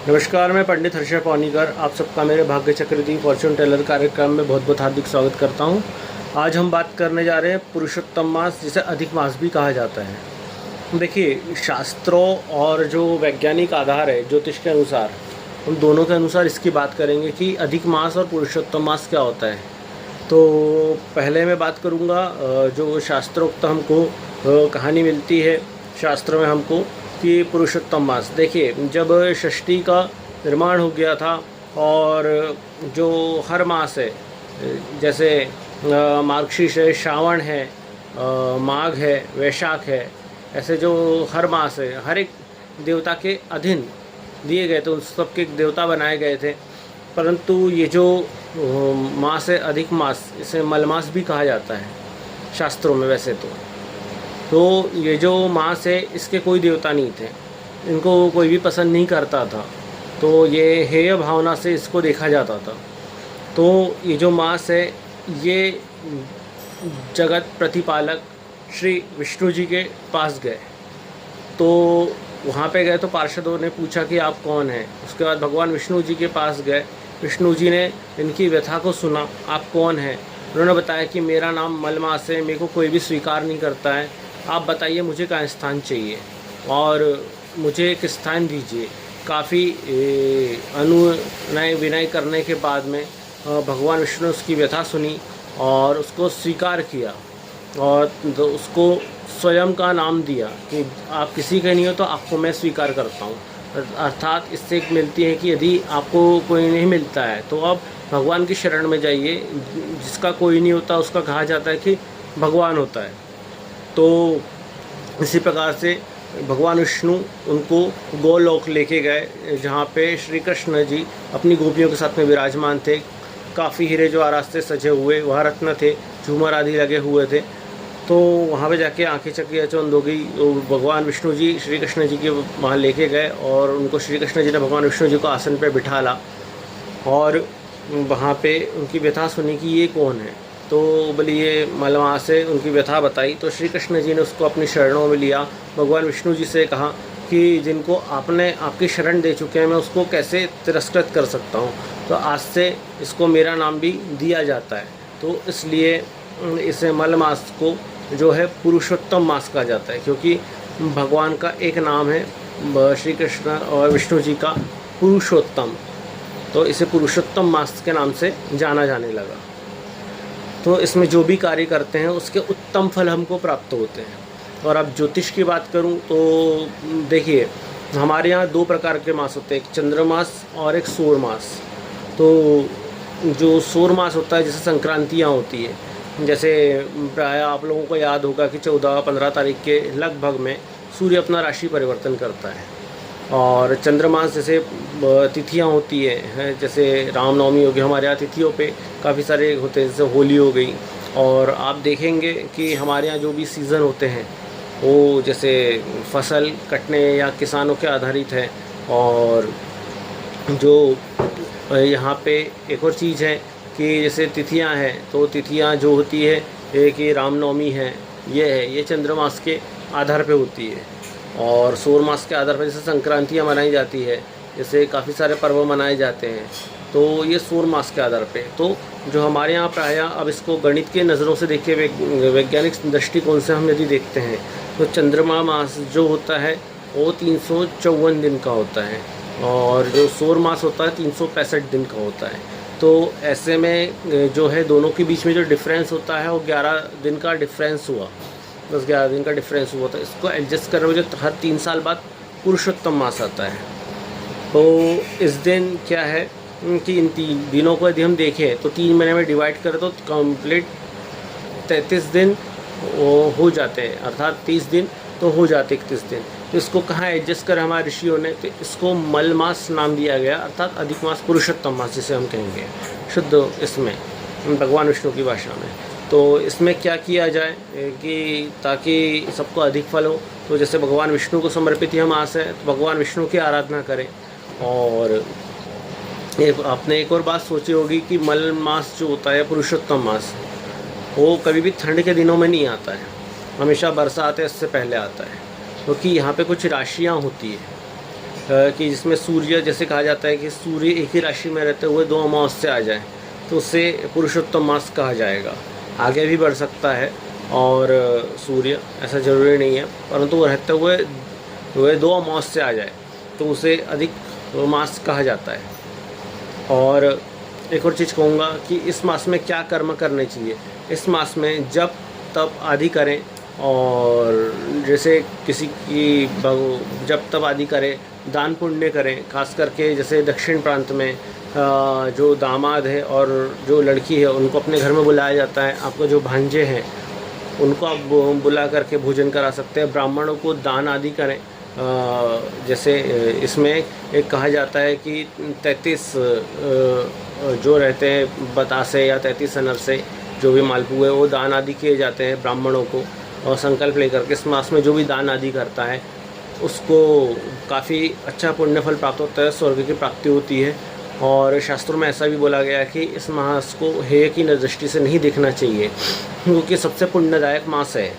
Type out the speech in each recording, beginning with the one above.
नमस्कार, मैं पंडित हर्षा पौनीकर आप सबका मेरे भाग्य चक्रवर्ती फॉर्चून टेलर कार्यक्रम में बहुत बहुत हार्दिक स्वागत करता हूं। आज हम बात करने जा रहे हैं पुरुषोत्तम मास, जिसे अधिक मास भी कहा जाता है। देखिए, शास्त्रों और जो वैज्ञानिक आधार है ज्योतिष के अनुसार, उन दोनों के अनुसार इसकी बात करेंगे कि अधिक मास और पुरुषोत्तम मास क्या होता है। तो पहले मैं बात करूंगा जो शास्त्रोक्त हमको कहानी मिलती है शास्त्र में हमको कि पुरुषोत्तम मास। देखिए, जब षष्ठी का निर्माण हो गया था और जो हर मास है, जैसे मार्गशीर्ष है, श्रावण है, माघ है, वैशाख है, ऐसे जो हर मास है हर एक देवता के अधीन दिए गए थे, उन सबके देवता बनाए गए थे। परंतु ये जो मास है अधिक मास, इसे मलमास भी कहा जाता है शास्त्रों में। वैसे तो ये जो मास है इसके कोई देवता नहीं थे, इनको कोई भी पसंद नहीं करता था, तो ये हेय भावना से इसको देखा जाता था। तो ये जो मास है ये जगत प्रतिपालक श्री विष्णु जी के पास गए। तो वहाँ पे गए तो पार्षदों ने पूछा कि आप कौन हैं। उसके बाद भगवान विष्णु जी के पास गए। विष्णु जी ने इनकी व्यथा को सुना, आप कौन हैं। उन्होंने बताया कि मेरा नाम मलमास है, मेरे को कोई भी स्वीकार नहीं करता है, आप बताइए मुझे कहाँ स्थान चाहिए और मुझे एक स्थान दीजिए। काफ़ी अनुनय विनय करने के बाद में भगवान विष्णु ने उसकी व्यथा सुनी और उसको स्वीकार किया और तो उसको स्वयं का नाम दिया कि आप किसी के नहीं हो तो आपको मैं स्वीकार करता हूँ। अर्थात इससे एक मिलती है कि यदि आपको कोई नहीं मिलता है तो आप भगवान की शरण में जाइए। जिसका कोई नहीं होता उसका कहा जाता है कि भगवान होता है। तो इसी प्रकार से भगवान विष्णु उनको गोलोक लेके गए, जहाँ पे श्री कृष्ण जी अपनी गोपियों के साथ में विराजमान थे। काफ़ी हीरे जवाहरात से सजे हुए वह रत्न थे, झूमर आदि लगे हुए थे। तो वहाँ पे जाके आंखें चकियाचौंध हो गई। भगवान विष्णु जी श्री कृष्ण जी के वहाँ लेके गए और उनको श्री कृष्ण जी ने भगवान विष्णु जी को आसन पर बिठाला और वहाँ पे उनकी व्यथा सुनी कि ये कौन है। तो बोले ये मलमास से उनकी व्यथा बताई। तो श्री कृष्ण जी ने उसको अपनी शरणों में लिया। भगवान विष्णु जी से कहा कि जिनको आपने आपकी शरण दे चुके हैं, मैं उसको कैसे तिरस्कृत कर सकता हूँ। तो आज से इसको मेरा नाम भी दिया जाता है। तो इसलिए इसे मलमास को जो है पुरुषोत्तम मास कहा जाता है, क्योंकि भगवान का एक नाम है श्री कृष्ण और विष्णु जी का पुरुषोत्तम, तो इसे पुरुषोत्तम मास के नाम से जाना जाने लगा। तो इसमें जो भी कार्य करते हैं उसके उत्तम फल हमको प्राप्त होते हैं। और अब ज्योतिष की बात करूं तो देखिए, हमारे यहाँ दो प्रकार के मास होते हैं, एक चंद्रमास और एक सौर मास। तो जो सौर मास होता है, जैसे संक्रांतियाँ होती है, जैसे प्राय आप लोगों को याद होगा कि 14-15 तारीख के लगभग में सूर्य अपना राशि परिवर्तन करता है। और चंद्रमास जैसे तिथियां होती है, जैसे रामनवमी हो गई, हमारे यहाँ तिथियों पे काफ़ी सारे होते हैं, जैसे होली हो गई। और आप देखेंगे कि हमारे यहाँ जो भी सीज़न होते हैं वो जैसे फसल कटने या किसानों के आधारित है। और जो यहाँ पे एक और चीज़ है कि जैसे तिथियाँ हैं, तो तिथियाँ जो होती है, एक ये रामनवमी है, ये है, ये चंद्रमास के आधार पे होती है। और सौर मास के आधार पर जैसे संक्रांतियाँ मनाई जाती है, जैसे काफ़ी सारे पर्व मनाए जाते हैं, तो ये सौर मास के आधार पे। तो जो हमारे यहाँ प्रायः अब इसको गणित के नज़रों से देख के वैज्ञानिक दृष्टिकोण से हम यदि देखते हैं तो चंद्रमा मास जो होता है वो 354 दिन का होता है और जो सौर मास होता है 365 दिन का होता है। तो ऐसे में जो है दोनों के बीच में जो डिफरेंस होता है वो 11 दिन का डिफरेंस हुआ, 10-11 दिन का डिफरेंस हुआ। तो इसको एडजस्ट करने में हर 3 साल बाद पुरुषोत्तम मास आता है। तो इस दिन क्या है कि इन 3 दिनों को यदि हम देखें तो 3 महीने में डिवाइड करें तो कंप्लीट 33 दिन हो जाते हैं, अर्थात 30 दिन तो हो जाते 31 दिन। तो इसको कहाँ एडजस्ट कर हमारे ऋषियों ने, तो इसको मल मास नाम दिया गया, अर्थात अधिक मास, पुरुषोत्तम मास जिसे हम कहेंगे शुद्ध इसमें भगवान विष्णु की भाषा में। तो इसमें क्या किया जाए कि ताकि सबको अधिक फल हो, तो जैसे भगवान विष्णु को समर्पित यह मास है तो भगवान विष्णु की आराधना करें। और आपने एक और बात सोची होगी कि मल मास जो होता है पुरुषोत्तम मास, वो कभी भी ठंड के दिनों में नहीं आता है, हमेशा बरसात है इससे पहले आता है, क्योंकि यहाँ पे कुछ राशियाँ होती है कि जिसमें सूर्य, जैसे कहा जाता है कि सूर्य एक ही राशि में रहते हुए 2 अमावस्या आ जाए तो उसे पुरुषोत्तम मास कहा जाएगा। आगे भी बढ़ सकता है और सूर्य ऐसा ज़रूरी नहीं है, परंतु वो रहते हुए 2 अमावस्या आ जाए तो उसे अधिक मास कहा जाता है। और एक और चीज़ कहूँगा कि इस मास में क्या कर्म करने चाहिए। इस मास में जब तप आदि करें, और जैसे किसी की जब तप आदि करें, दान पुण्य करें, खास करके जैसे दक्षिण प्रांत में जो दामाद है और जो लड़की है उनको अपने घर में बुलाया जाता है। आपको जो भांजे हैं उनको आप बुला करके भोजन करा सकते हैं। ब्राह्मणों को दान आदि करें। जैसे इसमें एक कहा जाता है कि 33 जो रहते हैं बतासे या 33 अनरसे जो भी मालपुए वो दान आदि किए जाते हैं ब्राह्मणों को। और संकल्प लेकर के इस मास में जो भी दान आदि करता है उसको काफ़ी अच्छा पुण्यफल प्राप्त होता है, स्वर्ग की प्राप्ति होती है। और शास्त्रों में ऐसा भी बोला गया है कि इस मास को हेय की दृष्टि से नहीं देखना चाहिए, क्योंकि सबसे पुण्यदायक मास है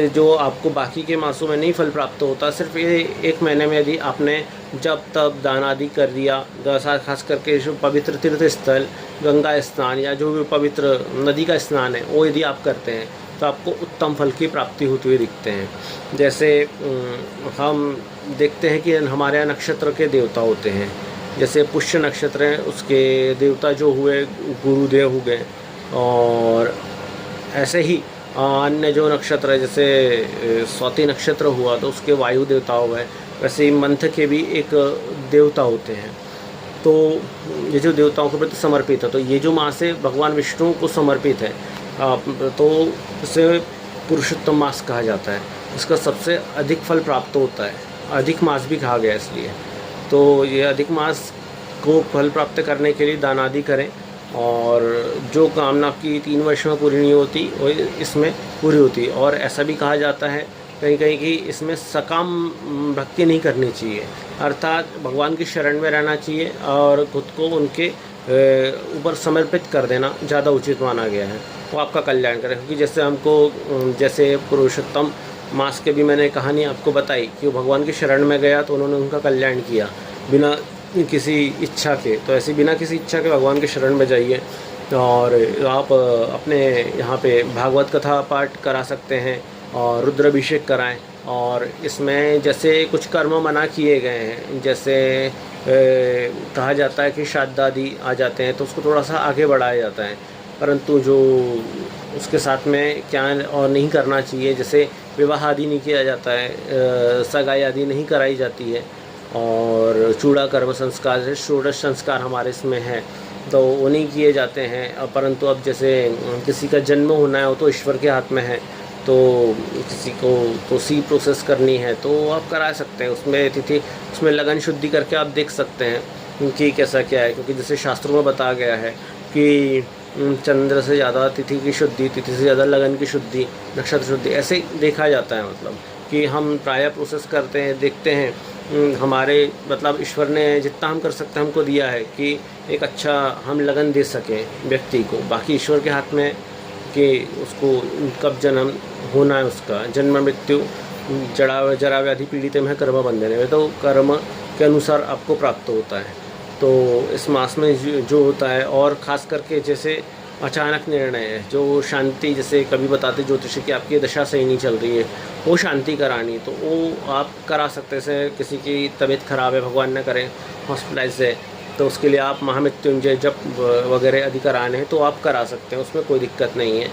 जो आपको बाकी के मासों में नहीं फल प्राप्त होता। सिर्फ ये 1 महीने में यदि आपने जब तब दान आदि कर दिया, खास करके जो पवित्र तीर्थ स्थल, गंगा स्नान या जो भी पवित्र नदी का स्नान है वो यदि आप करते हैं तो आपको उत्तम फल की प्राप्ति होती हुई दिखते हैं। जैसे हम देखते हैं कि हमारे यहाँ नक्षत्र के देवता होते हैं। जैसे पुष्य नक्षत्र है, उसके देवता जो हुए गुरुदेव हो गए। और ऐसे ही अन्य जो नक्षत्र है, जैसे स्वाति नक्षत्र हुआ तो उसके वायु देवता हुए, वैसे ही मंथ के भी एक देवता होते हैं। तो ये जो देवताओं के प्रति समर्पित है, तो ये जो मास है भगवान विष्णु को समर्पित है, तो इसे पुरुषोत्तम मास कहा जाता है। इसका सबसे अधिक फल प्राप्त होता है, अधिक मास भी कहा गया इसलिए। तो ये अधिक मास को फल प्राप्त करने के लिए दान आदि करें, और जो कामना आपकी 3 वर्ष में पूरी नहीं होती वो इसमें पूरी होती है। और ऐसा भी कहा जाता है कहीं कहीं कि इसमें सकाम भक्ति नहीं करनी चाहिए, अर्थात भगवान की शरण में रहना चाहिए और खुद को उनके ऊपर समर्पित कर देना ज़्यादा उचित माना गया है। वो आपका कल्याण करें, क्योंकि जैसे हमको जैसे पुरुषोत्तम मास के भी मैंने कहानी आपको बताई कि वो भगवान की शरण में गया तो उन्होंने उनका कल्याण किया बिना किसी इच्छा के। तो ऐसे बिना किसी इच्छा के भगवान की शरण में जाइए, और आप अपने यहाँ पे भागवत कथा पाठ करा सकते हैं और रुद्राभिषेक कराएं। और इसमें जैसे कुछ कर्म मना किए गए हैं, जैसे कहा जाता है कि श्राद्ध आदि आ जाते हैं तो उसको थोड़ा सा आगे बढ़ाया जाता है, परंतु जो उसके साथ में क्या और नहीं करना चाहिए, जैसे विवाह आदि नहीं किया जाता है, सगाई आदि नहीं कराई जाती है, और चूड़ा कर्म संस्कार है, षोडश संस्कार हमारे इसमें है तो वो नहीं किए जाते हैं। परंतु अब जैसे किसी का जन्म होना है वो तो ईश्वर के हाथ में है, तो किसी को तो सी प्रोसेस करनी है तो आप करा सकते हैं। उसमें तिथि, उसमें लगन शुद्धि करके आप देख सकते हैं कि कैसा क्या है, क्योंकि जैसे शास्त्रों में बताया गया है कि चंद्र से ज़्यादा तिथि की शुद्धि, तिथि से ज़्यादा लगन की शुद्धि, नक्षत्र शुद्धि, ऐसे देखा जाता है। मतलब कि हम प्रायः प्रोसेस करते हैं, देखते हैं हमारे मतलब ईश्वर ने जितना हम कर सकते हैं हमको दिया है कि एक अच्छा हम लगन दे सकें व्यक्ति को। बाकी ईश्वर के हाथ में कि उसको कब जन्म होना है, उसका जन्म मृत्यु जरा व्याधि पीड़ित में कर्म बंधन है, तो कर्म के अनुसार आपको प्राप्त होता है। तो इस मास में जो होता है, और ख़ास करके जैसे अचानक निर्णय है, जो शांति, जैसे कभी बताते ज्योतिषी की आपकी दशा सही नहीं चल रही है, वो शांति करानी, तो वो आप करा सकते हैं। जैसे किसी की तबीयत ख़राब है, भगवान न करें हॉस्पिटलाइज है, तो उसके लिए आप महामृत्युंजय जप वगैरह आदि कराने हैं तो आप करा सकते हैं, उसमें कोई दिक्कत नहीं है।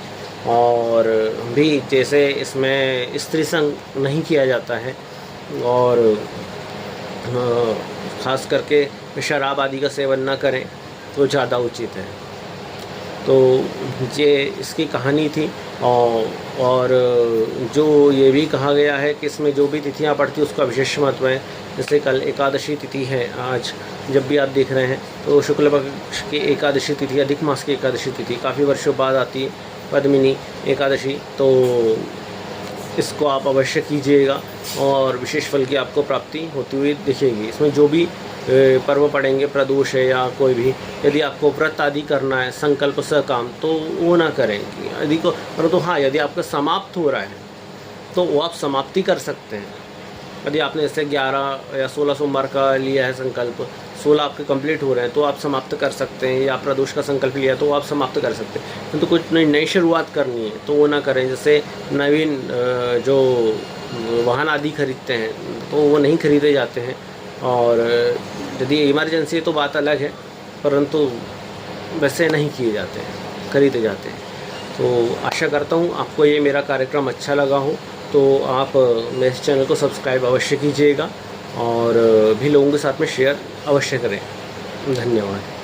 और भी जैसे इसमें स्त्री संग नहीं किया जाता है, और ख़ास करके शराब आदि का सेवन ना करें तो ज़्यादा उचित है। तो ये इसकी कहानी थी। और जो ये भी कहा गया है कि इसमें जो भी तिथियाँ पड़ती उसका विशेष महत्व है। जैसे कल एकादशी तिथि है, आज जब भी आप देख रहे हैं तो शुक्ल पक्ष की एकादशी तिथि, अधिक मास की एकादशी तिथि काफ़ी वर्षों बाद आती है, पद्मिनी एकादशी। तो इसको आप अवश्य कीजिएगा और विशेष फल की आपको प्राप्ति होती हुई दिखेगी। इसमें जो भी पर्व पड़ेंगे, प्रदोष है या कोई भी, यदि आपको व्रत आदि करना है, संकल्प से काम, तो वो ना करें यदि को, परंतु हाँ, यदि आपका समाप्त हो रहा है तो वो आप समाप्ति कर सकते हैं, यदि आपने जैसे 11 या 16 सोमवार का लिया है संकल्प, 16 आपके कंप्लीट हो रहे हैं तो आप समाप्त कर सकते हैं, या प्रदोष का संकल्प लिया तो आप समाप्त कर सकते हैं। किंतु कुछ नई शुरुआत करनी है तो वो ना करें। जैसे नवीन जो वाहन आदि खरीदते हैं तो वो नहीं खरीदे जाते हैं, और यदि इमरजेंसी है तो बात अलग है, परंतु वैसे नहीं किए जाते हैं, खरीदे जाते हैं। तो आशा करता हूँ आपको ये मेरा कार्यक्रम अच्छा लगा हो, तो आप मेरे चैनल को सब्सक्राइब अवश्य कीजिएगा और भी लोगों के साथ में शेयर अवश्य करें। धन्यवाद।